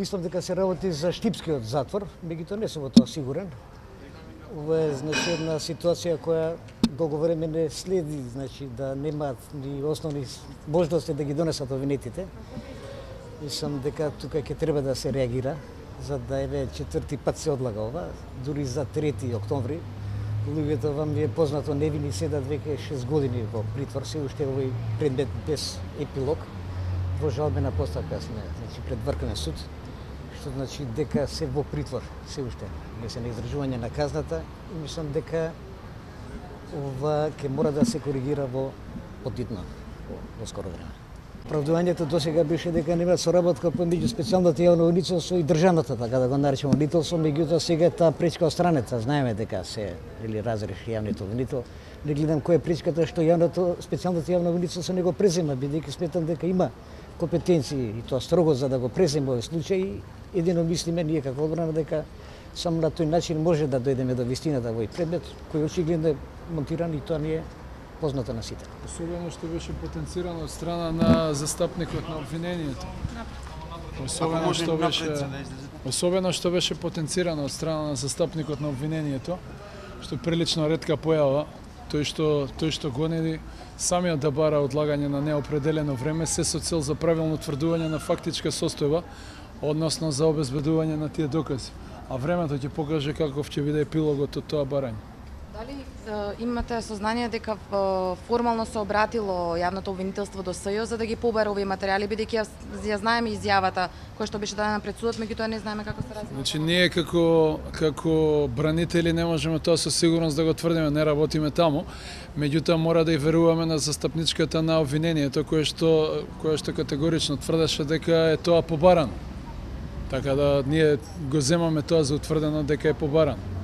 мислам дека се работи за штипскиот затвор, меѓутоа не сум во тоа сигурен. Ова е значи една ситуација која долго време не следи, значи да немаат ни основни можности да ги донесат обвинетите. Мислам дека тука ќе треба да се реагира, за да еве четврти пат се одлага ова, дури за 3 октомври. Луѓето вам ви е познато невини седат веќе 6 години во притвор, се уште овој предмет без епилог во жалбена постапка сме, значи пред Врховен суд, што значи дека се во притвор се уште, не се на издржување на казната и мислам дека ова ќе мора да се коригира во подитно во скоро време. Оправдувањето досега беше дека нема соработка помеѓу специјалното јавно обвинителство и државното, така да го наречеме обвинителство, меѓутоа сега таа пречка остранета, знаеме дека се или разреши јавниот обвинител. Не гледам која е пречката што специјалното јавно обвинителство не го презема, бидејќи сметам дека има компетенции и тоа строго за да го преземе овој случај. Едино мислиме ние како одбрана дека само на тој начин може да дојдеме до вистината во овој предмет, кој очигледно е монтиран и тоа не е познато на сите. Особено што беше потенцирано од страна на застапникот на обвинението. Особено што беше потенцирано од страна на застапникот на обвинението, што прилично ретка појава, тој што гонеди самиот да бара одлагање на неопределено време, се со цел за правилно утврдување на фактичка состојба, односно за обезбедување на тие докази. А времето ќе покаже каков ќе биде епилогот од тоа барање. Дали имате сознание дека формално се обратило јавното обвинителство до СЈО за да ги побара овие материјали, бидејќи ја знаеме изјавата која што беше дадена пред судот, меѓутоа не знаеме како се развива? Значи ние како бранители не можеме тоа со сигурност да го тврдиме, не работиме таму, меѓутоа мора да и веруваме на застапничката на обвинението која што категорично тврдеше дека е тоа побарано. Така да ние го земаме тоа за утврдено дека е побарано.